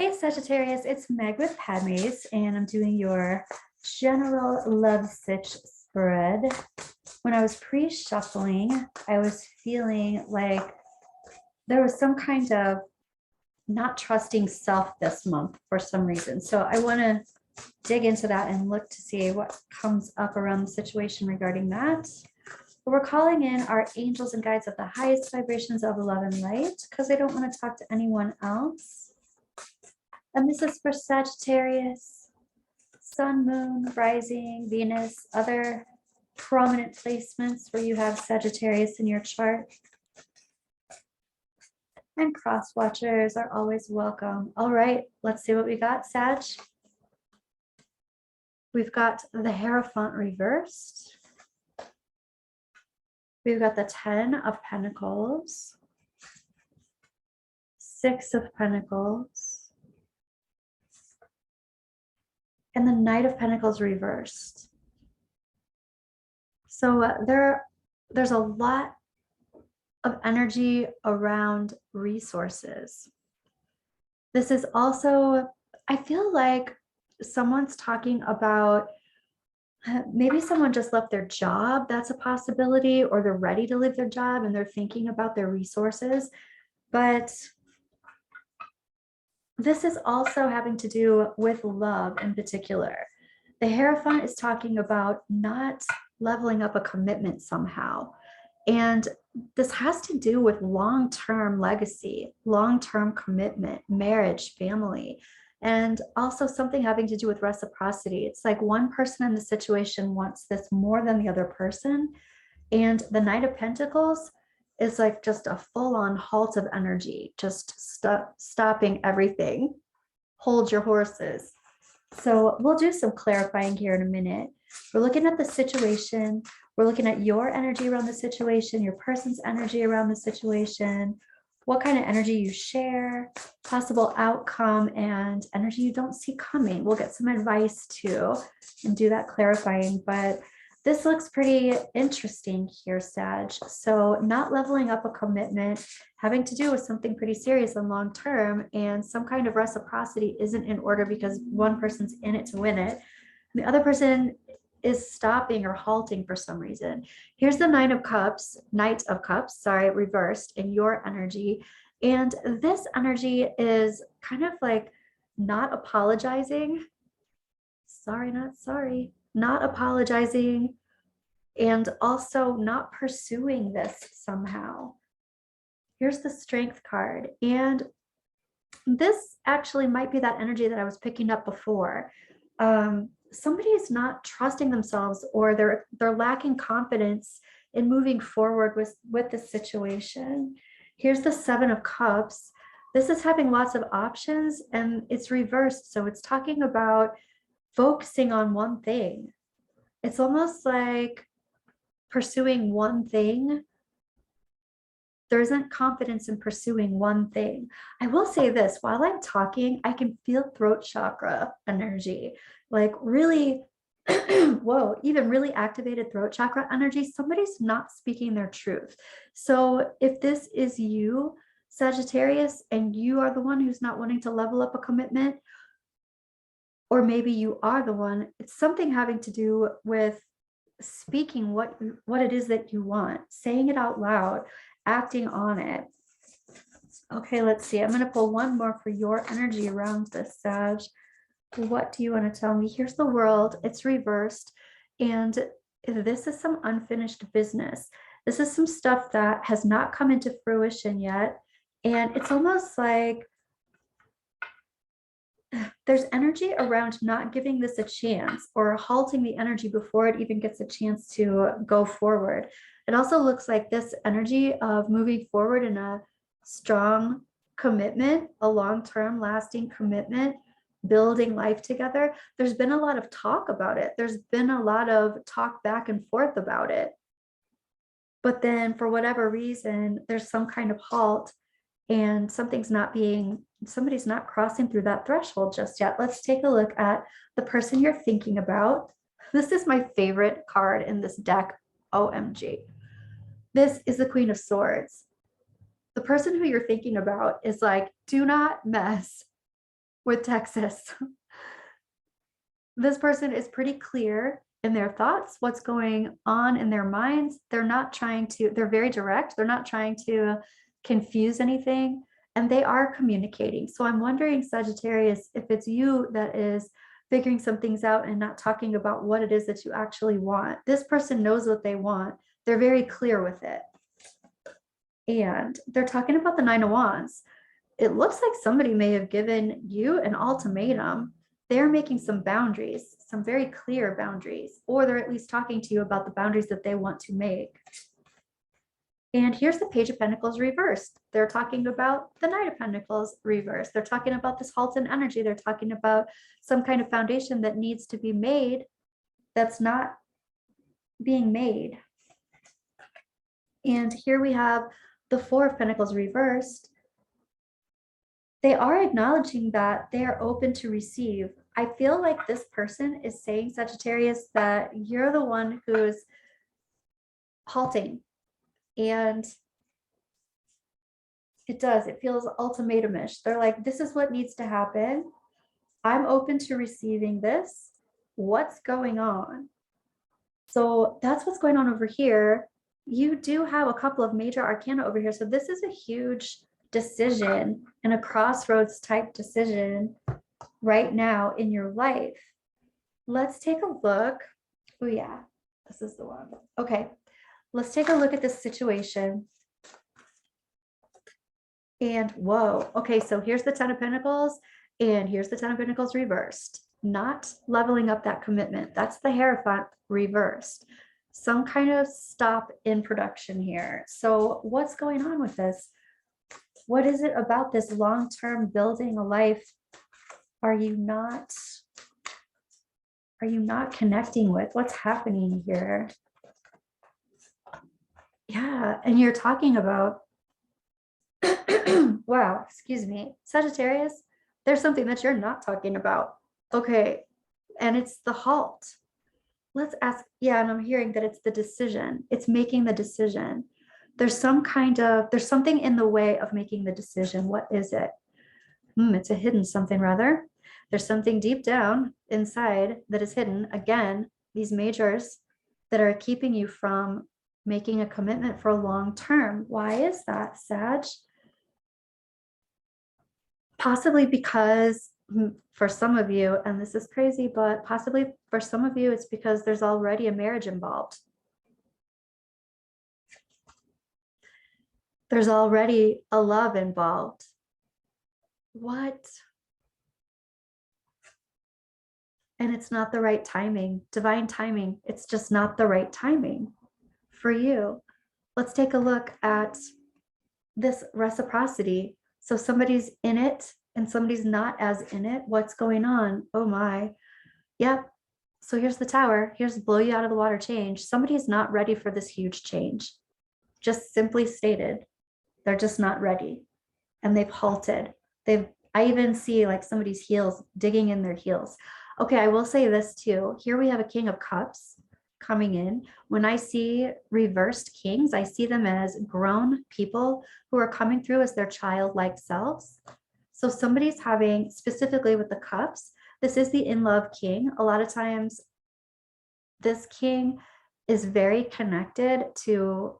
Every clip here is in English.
Hey Sagittarius, it's Meg with Padmes, and I'm doing your general love sitch spread. When I was pre-shuffling, I was feeling like there was some kind of not trusting self this month for some reason. So I want to dig into that and look to see what comes up around the situation regarding that. But we're calling in our angels and guides of the highest vibrations of love and light because I don't want to talk to anyone else. And this is for Sagittarius, Sun, Moon, Rising, Venus, other prominent placements where you have Sagittarius in your chart. And cross watchers are always welcome. All right, let's see what we got, Sag. We've got the Hierophant reversed. We've got the 10 of Pentacles, 6 of Pentacles, and the Knight of Pentacles reversed. So there's a lot of energy around resources. This is also, I feel like someone's talking about maybe someone just left their job. That's a possibility, or they're ready to leave their job and they're thinking about their resources. But this is also having to do with love in particular. The Hierophant is talking about not leveling up a commitment somehow. And this has to do with long-term legacy, long-term commitment, marriage, family, and also something having to do with reciprocity. It's like one person in the situation wants this more than the other person. And the Knight of Pentacles is like just a full-on halt of energy, just stopping everything. Hold your horses. So we'll do some clarifying here in a minute. We're looking at the situation. We're looking at your energy around the situation, your person's energy around the situation, what kind of energy you share, possible outcome, and energy you don't see coming. We'll get some advice too and do that clarifying, but this looks pretty interesting here, Sag. So not leveling up a commitment, having to do with something pretty serious and long-term, and some kind of reciprocity isn't in order because one person's in it to win it. The other person is stopping or halting for some reason. Here's the Knight of Cups, sorry, reversed in your energy. And this energy is kind of like not apologizing. Sorry, not sorry. Not apologizing, and also not pursuing this somehow. Here's the Strength card. And this actually might be that energy that I was picking up before. Somebody is not trusting themselves, or they're lacking confidence in moving forward with the situation. Here's the 7 of Cups. This is having lots of options and it's reversed. So it's talking about focusing on one thing. It's almost like pursuing one thing. There isn't confidence in pursuing one thing. I will say this, while I'm talking, I can feel throat chakra energy, like really, whoa, even really activated throat chakra energy. Somebody's not speaking their truth. So if this is you, Sagittarius, and you are the one who's not wanting to level up a commitment, or maybe you are the one, it's something having to do with speaking what it is that you want, saying it out loud, acting on it. Okay, let's see. I'm going to pull one more for your energy around this, Sag. What do you want to tell me? Here's the World. It's reversed. And this is some unfinished business. This is some stuff that has not come into fruition yet. And it's almost like there's energy around not giving this a chance, or halting the energy before it even gets a chance to go forward. It also looks like this energy of moving forward in a strong commitment, a long-term lasting commitment, building life together. There's been a lot of talk about it. There's been a lot of talk back and forth about it. But then for whatever reason, there's some kind of halt, and somebody's not crossing through that threshold just yet. Let's take a look at the person you're thinking about. This is my favorite card in this deck. OMG. This is the Queen of Swords. The person who you're thinking about is like, do not mess with Texas. This person is pretty clear in their thoughts, what's going on in their minds. They're not trying to, they're very direct. They're not trying to confuse anything, and they are communicating. So I'm wondering, Sagittarius, if it's you that is figuring some things out and not talking about what it is that you actually want. This person knows what they want. They're very clear with it. And they're talking about the Nine of Wands. It looks like somebody may have given you an ultimatum. They're making some boundaries, some very clear boundaries, or they're at least talking to you about the boundaries that they want to make. And here's the Page of Pentacles reversed. They're talking about the Knight of Pentacles reversed. They're talking about this halted energy. They're talking about some kind of foundation that needs to be made that's not being made. And here we have the Four of Pentacles reversed. They are acknowledging that they are open to receive. I feel like this person is saying, Sagittarius, that you're the one who's halting. And it feels ultimatumish. They're like, this is what needs to happen. I'm open to receiving this. What's going on? So that's what's going on over here. You do have a couple of major arcana over here. So this is a huge decision and a crossroads type decision right now in your life. Let's take a look. Oh yeah, this is the one. Okay, let's take a look at this situation. And whoa, okay, so here's the Ten of Pentacles and here's the Ten of Pentacles reversed. Not leveling up that commitment. That's the Hierophant reversed. Some kind of stop in production here. So what's going on with this? What is it about this long-term building a life are you not connecting with? What's happening here? Yeah, and you're talking about wow, excuse me, Sagittarius, there's something that you're not talking about. Okay, and it's the halt. Let's ask, yeah, and I'm hearing that it's the decision. It's making the decision. There's something in the way of making the decision. What is it? It's a hidden something rather. There's something deep down inside that is hidden. Again, these majors that are keeping you from making a commitment for a long term. Why is that, Sag? Possibly because for some of you, and this is crazy, but possibly for some of you, it's because there's already a marriage involved. There's already a love involved. What? And it's not the right timing, divine timing. It's just not the right timing for you. Let's take a look at this reciprocity. So somebody's in it and somebody's not as in it. What's going on? Oh my. Yep. So here's the Tower. Here's blow you out of the water change. Somebody's not ready for this huge change. Just simply stated, they're just not ready. And they've halted. I even see like somebody's heels digging in their heels. Okay, I will say this too. Here we have a King of Cups coming in. When I see reversed kings, I see them as grown people who are coming through as their childlike selves. So somebody's having, specifically with the cups, this is the in-love king. A lot of times this king is very connected to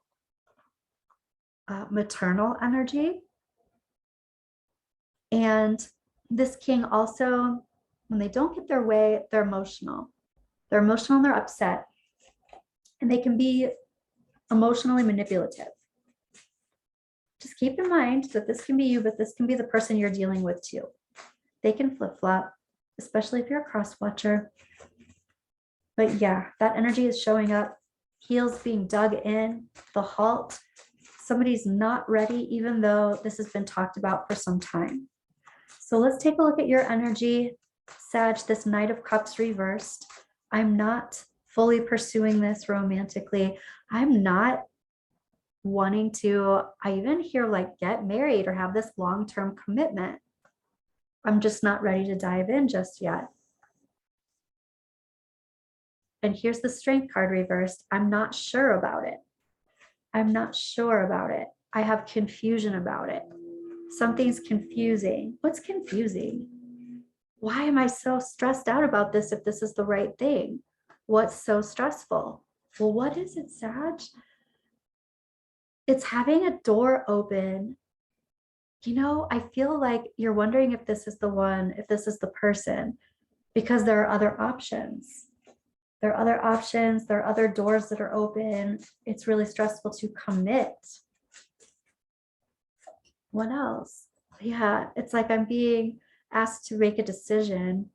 maternal energy. And this king also, when they don't get their way, they're emotional. They're emotional and they're upset. And they can be emotionally manipulative. Just keep in mind that this can be you, but this can be the person you're dealing with too. They can flip-flop, especially if you're a cross watcher. But yeah, that energy is showing up. Heels being dug in, the halt. Somebody's not ready, even though this has been talked about for some time. So let's take a look at your energy, Sag, this Knight of Cups reversed. I'm not fully pursuing this romantically. I'm not wanting to, I even hear like get married or have this long-term commitment. I'm just not ready to dive in just yet. And here's the Strength card reversed. I'm not sure about it. I'm not sure about it. I have confusion about it. Something's confusing. What's confusing? why am I so stressed out about this if this is the right thing? What's so stressful? Well, what is it, Sag? It's having a door open. I feel like you're wondering if this is the one, if this is the person, because there are other options. There are other options, there are other doors that are open. It's really stressful to commit. What else? Yeah, it's like I'm being asked to make a decision.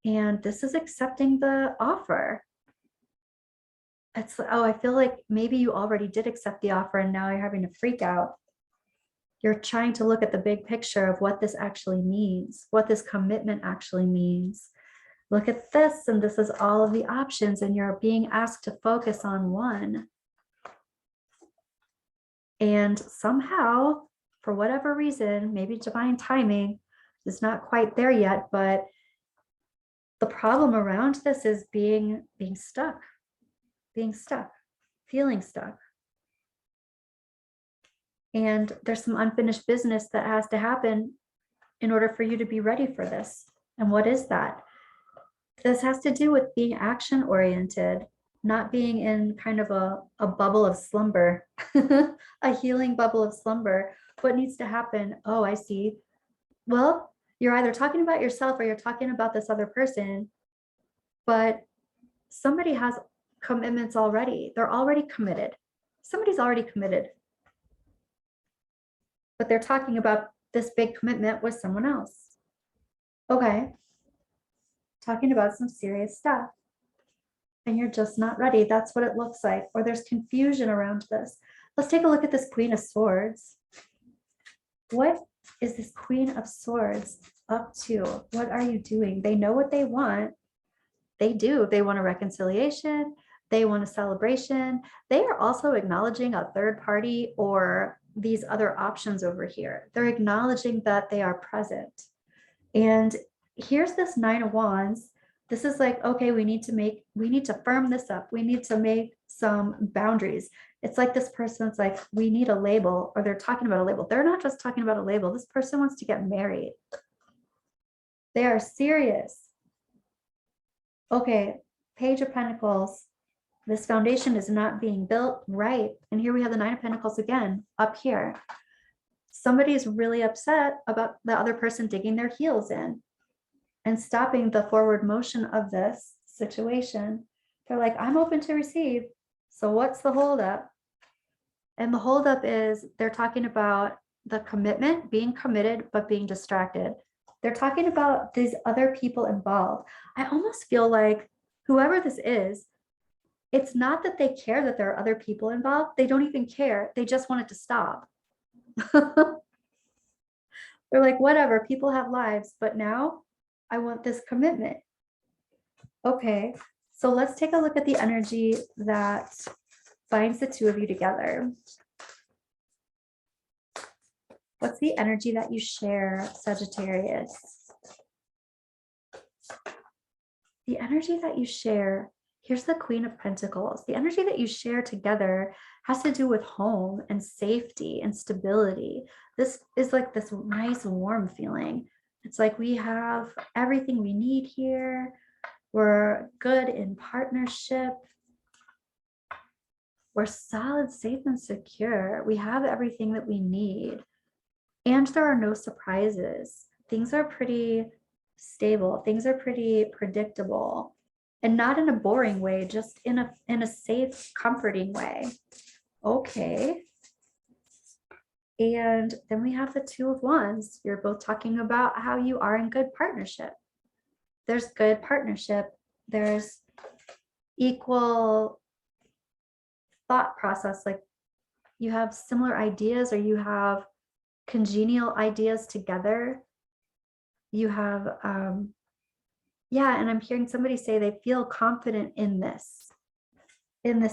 And this is accepting the offer. It's, oh, I feel like maybe you already did accept the offer and now you're having a freak out. You're trying to look at the big picture of what this actually means, what this commitment actually means. Look at this, and this is all of the options, and you're being asked to focus on one. And somehow, for whatever reason, maybe divine timing is not quite there yet, but the problem around this is being stuck, feeling stuck. And there's some unfinished business that has to happen in order for you to be ready for this. And what is that? This has to do with being action oriented, not being in kind of a bubble of slumber, a healing bubble of slumber. What needs to happen? Oh, I see. Well, you're either talking about yourself or you're talking about this other person, but somebody has commitments already. They're already committed. Somebody's already committed. But they're talking about this big commitment with someone else. Okay. Talking about some serious stuff. And you're just not ready. That's what it looks like. Or there's confusion around this. Let's take a look at this Queen of Swords. What is this Queen of Swords up to? What are you doing? They know what they want. They do. They want a reconciliation. They want a celebration. They are also acknowledging a third party or these other options over here. They're acknowledging that they are present. And here's this Nine of Wands. This is like, okay, we need to firm this up. We need to make some boundaries. It's like this person's like, we need a label, or they're talking about a label. They're not just talking about a label. This person wants to get married. They are serious. Okay, Page of Pentacles. This foundation is not being built right. And here we have the Nine of Pentacles again, up here. Somebody's really upset about the other person digging their heels in and stopping the forward motion of this situation. They're like, I'm open to receive. So what's the holdup? And the holdup is they're talking about the commitment, being committed, but being distracted. They're talking about these other people involved. I almost feel like whoever this is, it's not that they care that there are other people involved. They don't even care. They just want it to stop. They're like, whatever, people have lives, but now I want this commitment. Okay, so let's take a look at the energy that binds the two of you together. What's the energy that you share, Sagittarius? The energy that you share, here's the Queen of Pentacles. The energy that you share together has to do with home and safety and stability. This is like this nice warm feeling. It's like we have everything we need here. We're good in partnership. We're solid, safe, and secure. We have everything that we need. And there are no surprises. Things are pretty stable. Things are pretty predictable. And not in a boring way, just in a safe, comforting way. Okay. And then we have the Two of Wands. You're both talking about how you are in good partnership. There's good partnership. There's equal thought process. Like you have similar ideas, or you have congenial ideas together. You have, yeah, and I'm hearing somebody say they feel confident in this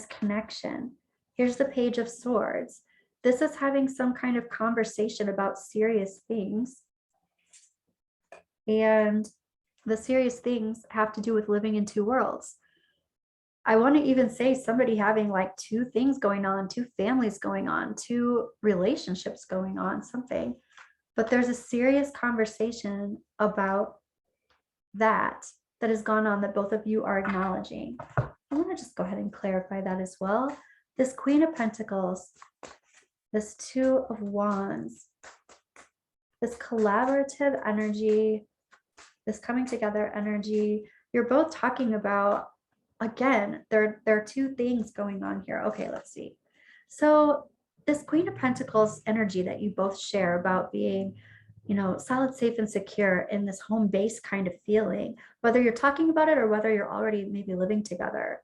connection. Here's the Page of Swords. This is having some kind of conversation about serious things. And the serious things have to do with living in two worlds. I want to even say somebody having like two things going on, two families going on, two relationships going on, something. But there's a serious conversation about that has gone on that both of you are acknowledging. I want to just go ahead and clarify that as well. This Queen of Pentacles, this Two of Wands, this collaborative energy, this coming together energy, you're both talking about, again, there are two things going on here. Okay, let's see. So this Queen of Pentacles energy that you both share about being, you know, solid, safe, and secure in this home base kind of feeling, whether you're talking about it or whether you're already maybe living together,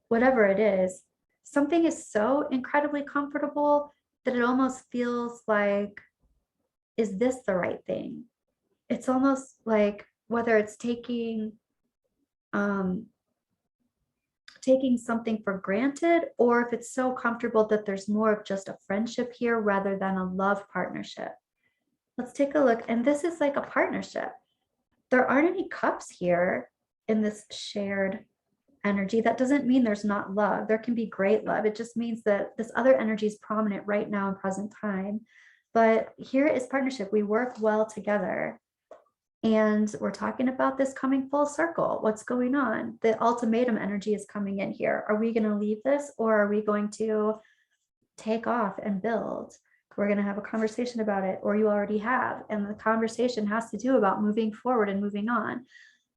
whatever it is, something is so incredibly comfortable that it almost feels like, is this the right thing? It's almost like whether it's taking something for granted, or if it's so comfortable that there's more of just a friendship here rather than a love partnership. Let's take a look. And this is like a partnership. There aren't any cups here in this shared energy. That doesn't mean there's not love. There can be great love. It just means that this other energy is prominent right now in present time. But here is partnership. We work well together. And we're talking about this coming full circle. What's going on? The ultimatum energy is coming in here. Are we going to leave this, or are we going to take off and build? We're going to have a conversation about it, or you already have. And the conversation has to do about moving forward and moving on.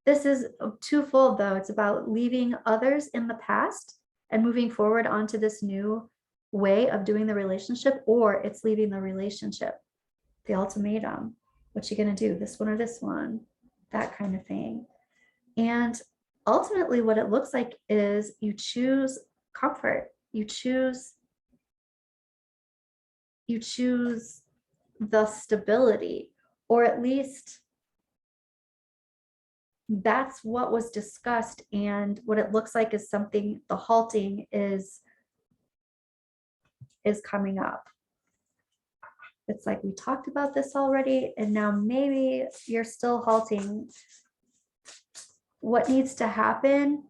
This is twofold, though. It's about leaving others in the past and moving forward onto this new way of doing the relationship, or it's leaving the relationship. The ultimatum. What you gonna do? This one or this one? That kind of thing. And ultimately what it looks like is you choose comfort. You choose the stability, or at least that's what was discussed. And what it looks like is something, the halting is coming up. It's like, we talked about this already, and now maybe you're still halting. What needs to happen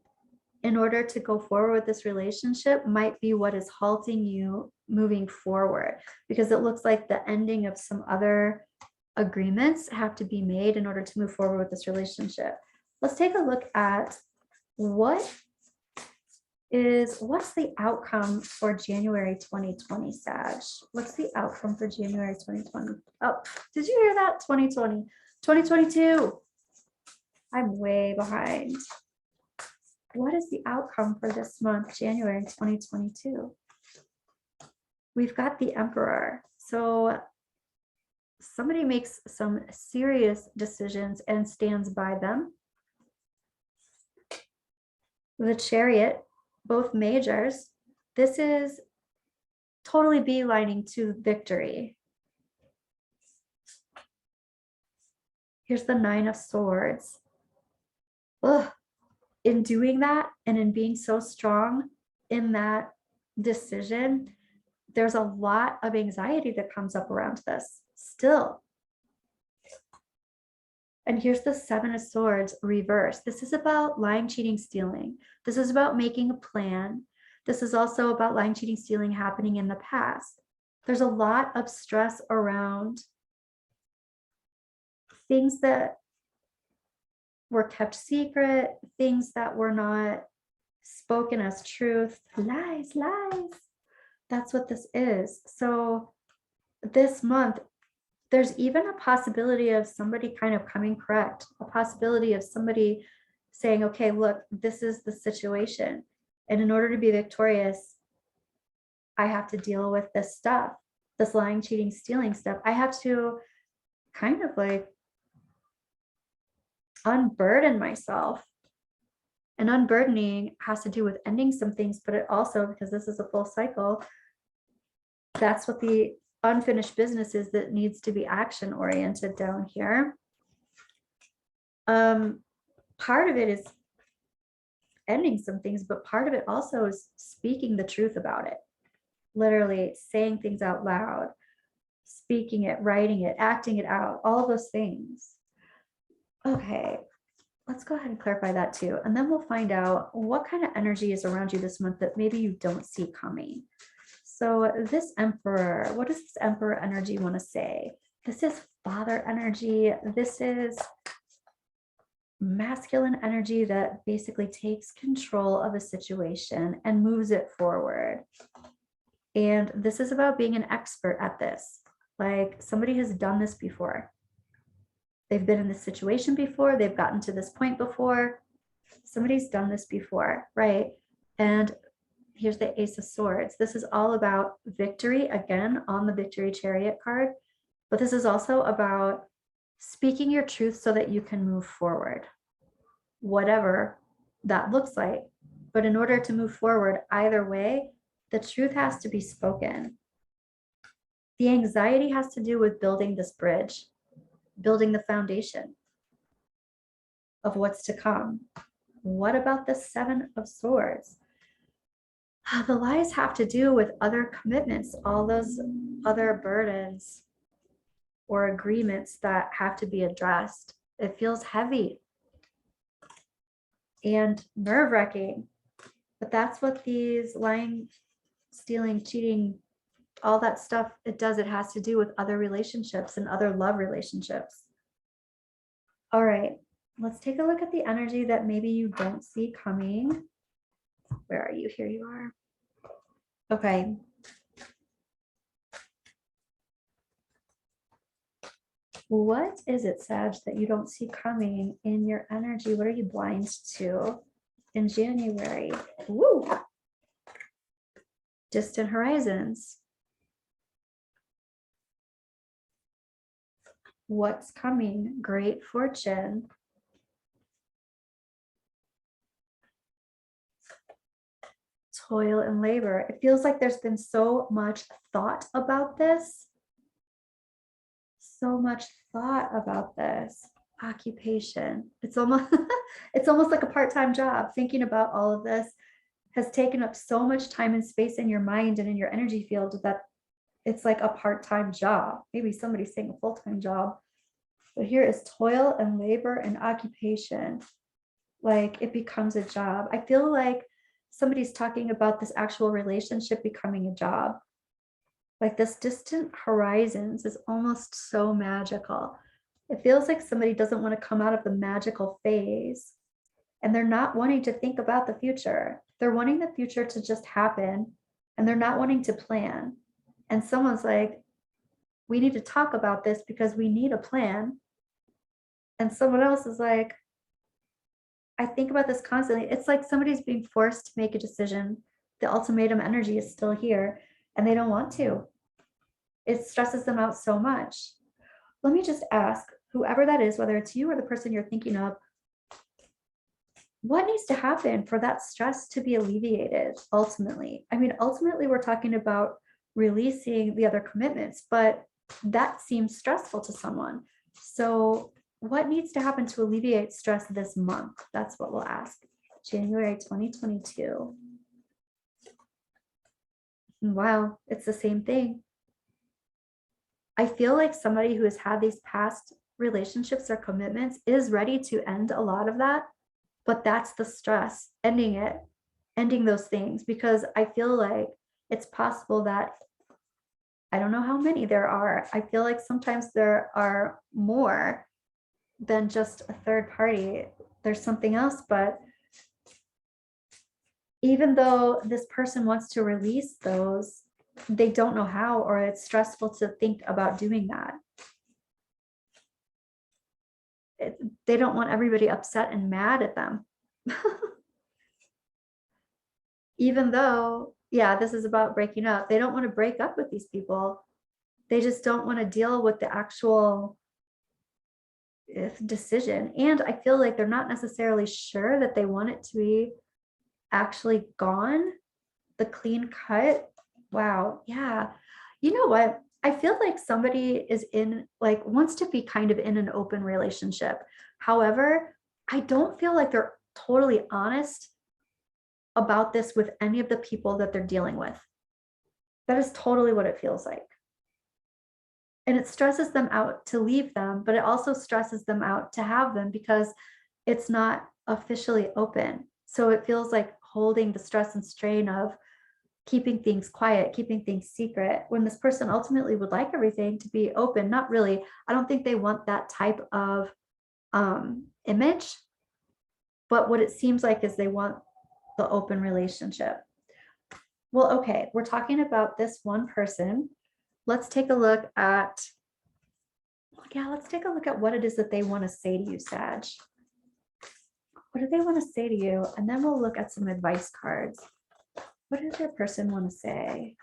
in order to go forward with this relationship might be what is halting you moving forward, because it looks like the ending of some other agreements have to be made in order to move forward with this relationship. Let's take a look at what's the outcome for January 2020, Sag? What's the outcome for January 2020? Oh, did you hear that? 2020, 2022. I'm way behind. What is the outcome for this month, January 2022? We've got the Emperor. So somebody makes some serious decisions and stands by them. The Chariot, both majors. This is totally beelining to victory. Here's the Nine of Swords. Ugh. In doing that and in being so strong in that decision, there's a lot of anxiety that comes up around this still. And here's the Seven of Swords reversed. This is about lying, cheating, stealing. This is about making a plan. This is also about lying, cheating, stealing happening in the past. There's a lot of stress around things that were kept secret, things that were not spoken as truth. Lies, lies. That's what this is. So this month, there's even a possibility of somebody kind of coming correct, a possibility of somebody saying, okay, look, this is the situation. And in order to be victorious, I have to deal with this stuff, this lying, cheating, stealing stuff. I have to kind of like unburden myself. And unburdening has to do with ending some things, but it also, because this is a full cycle, that's what the unfinished business is that needs to be action oriented down here. Part of it is ending some things, but part of it also is speaking the truth about it. Literally saying things out loud, speaking it, writing it, acting it out, all those things. Okay, let's go ahead and clarify that too. And then we'll find out what kind of energy is around you this month that maybe you don't see coming. So this Emperor, what does this Emperor energy want to say? This is father energy. This is masculine energy that basically takes control of a situation and moves it forward. And this is about being an expert at this. Like somebody has done this before. They've been in this situation before. They've gotten to this point before. Somebody's done this before, right? And here's the Ace of Swords. This is all about victory, again, on the Victory Chariot card. But this is also about speaking your truth so that you can move forward, whatever that looks like. But in order to move forward, either way, the truth has to be spoken. The anxiety has to do with building this bridge, building the foundation of what's to come. What about the Seven of Swords? The lies have to do with other commitments, all those other burdens or agreements that have to be addressed. It feels heavy and nerve-wracking, but that's what these lying, stealing, cheating, all that stuff, it does. It has to do with other relationships and other love relationships. All right, let's take a look at the energy that maybe you don't see coming. Where are you? Here you are. Okay. What is it, Sag, that you don't see coming in your energy? What are you blind to in January? Woo! Distant horizons. What's coming? Great fortune. Toil and labor. It feels like there's been so much thought about this. So much thought about this. Occupation. It's almost it's almost like a part-time job. Thinking about all of this has taken up so much time and space in your mind and in your energy field that it's like a part-time job. Maybe somebody's saying a full-time job. But here is toil and labor and occupation. Like it becomes a job. I feel like somebody's talking about this actual relationship becoming a job. Like this distant horizons is almost so magical. It feels like somebody doesn't want to come out of the magical phase and they're not wanting to think about the future. They're wanting the future to just happen and they're not wanting to plan. And someone's like, we need to talk about this because we need a plan. And someone else is like, I think about this constantly. It's like somebody's being forced to make a decision. The ultimatum energy is still here and they don't want to. It stresses them out so much. Let me just ask whoever that is, whether it's you or the person you're thinking of, what needs to happen for that stress to be alleviated ultimately? I mean, ultimately, we're talking about releasing the other commitments, but that seems stressful to someone. So what needs to happen to alleviate stress this month? That's what we'll ask. January 2022. Wow, it's the same thing. I feel like somebody who has had these past relationships or commitments is ready to end a lot of that, but that's the stress, ending it, ending those things, because I feel like it's possible that, I don't know how many there are. I feel like sometimes there are more than just a third party. There's something else, but even though this person wants to release those, they don't know how, or it's stressful to think about doing that. They don't want everybody upset and mad at them. Even though, yeah, this is about breaking up. They don't want to break up with these people. They just don't want to deal with the actual decision. And I feel like they're not necessarily sure that they want it to be actually gone, the clean cut. Wow. Yeah. You know what? I feel like somebody is wants to be kind of in an open relationship. However, I don't feel like they're totally honest about this with any of the people that they're dealing with. That is totally what it feels like. And it stresses them out to leave them, but it also stresses them out to have them because it's not officially open. So it feels like holding the stress and strain of keeping things quiet, keeping things secret, when this person ultimately would like everything to be open. Not really. I don't think they want that type of image, but what it seems like is they want the open relationship. Well, okay, we're talking about this one person. Let's take a look at, let's take a look at what it is that they want to say to you, Sag. What do they want to say to you? And then we'll look at some advice cards. What does your person want to say?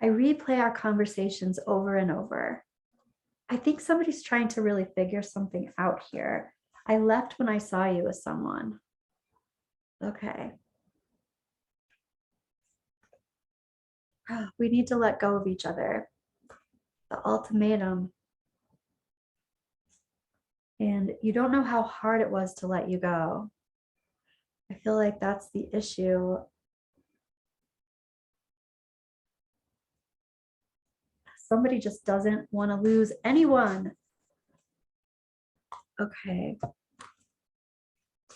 I replay our conversations over and over. I think somebody's trying to really figure something out here. I left when I saw you with someone. Okay. We need to let go of each other. The ultimatum. And you don't know how hard it was to let you go. I feel like that's the issue. Somebody just doesn't want to lose anyone. Okay.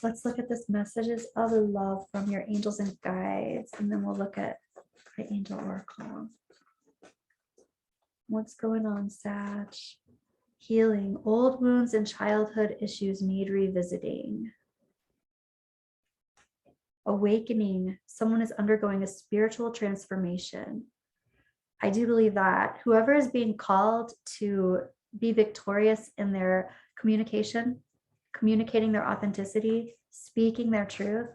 Let's look at this messages of love from your angels and guides, and then we'll look at the angel oracle. What's going on, Sag? Healing. Old wounds and childhood issues need revisiting. Awakening. Someone is undergoing a spiritual transformation. I do believe that whoever is being called to be victorious in their communication, communicating their authenticity, speaking their truth,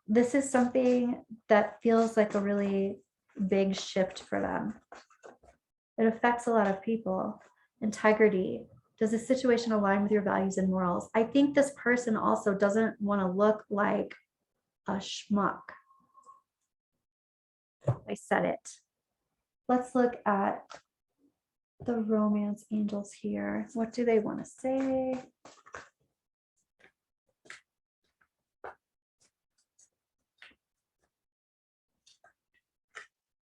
this is something that feels like a really big shift for them. It affects a lot of people. Integrity. Does this situation align with your values and morals? I think this person also doesn't want to look like a schmuck. I said it. Let's look at the romance angels here. What do they want to say?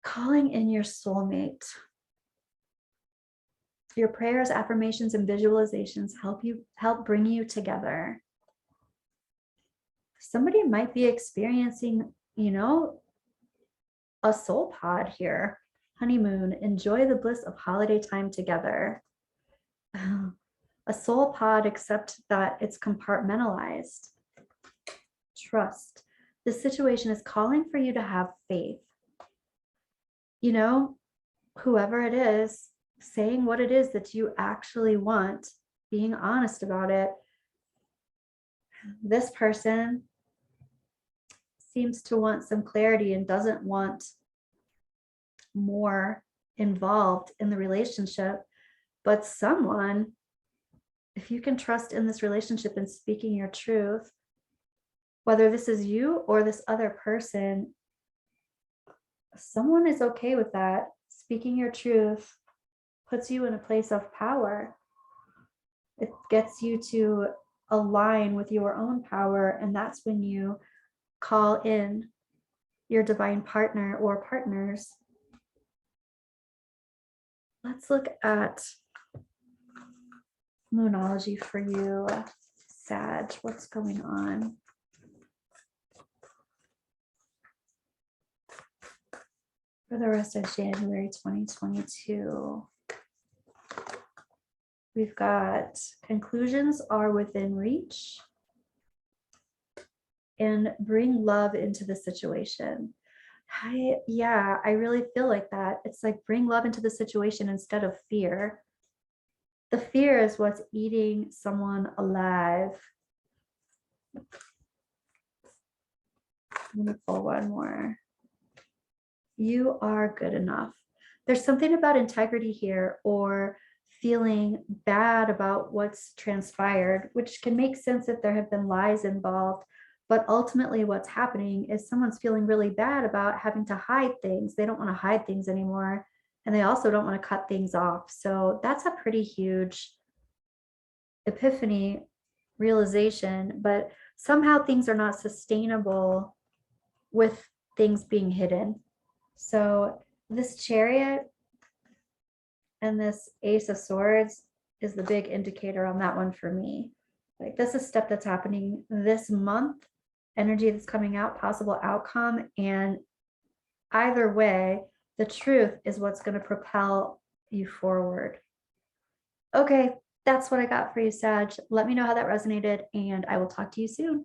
Calling in your soulmate. Your prayers, affirmations, and visualizations help bring you together. Somebody might be experiencing, a soul pod here. Honeymoon. Enjoy the bliss of holiday time together. A soul pod, except that it's compartmentalized. Trust. This situation is calling for you to have faith. Whoever it is, saying what it is that you actually want, being honest about it. This person seems to want some clarity and doesn't want more involved in the relationship. But someone, if you can trust in this relationship and speaking your truth, whether this is you or this other person, someone is okay with that. Speaking your truth puts you in a place of power. It gets you to align with your own power, and that's when you call in your divine partner or partners. Let's look at moonology for you, Sag. What's going on? For the rest of January 2022. We've got conclusions are within reach and bring love into the situation. I really feel like that. It's like bring love into the situation instead of fear. The fear is what's eating someone alive. I'm gonna pull one more. You are good enough. There's something about integrity here, or feeling bad about what's transpired, which can make sense if there have been lies involved. But ultimately what's happening is someone's feeling really bad about having to hide things. They don't want to hide things anymore. And they also don't want to cut things off. So that's a pretty huge epiphany realization, but somehow things are not sustainable with things being hidden. So this Chariot and this Ace of Swords is the big indicator on that one for me. Like this is stuff that's happening this month, energy that's coming out, possible outcome. And either way, the truth is what's going to propel you forward. Okay, that's what I got for you, Sag. Let me know how that resonated, and I will talk to you soon.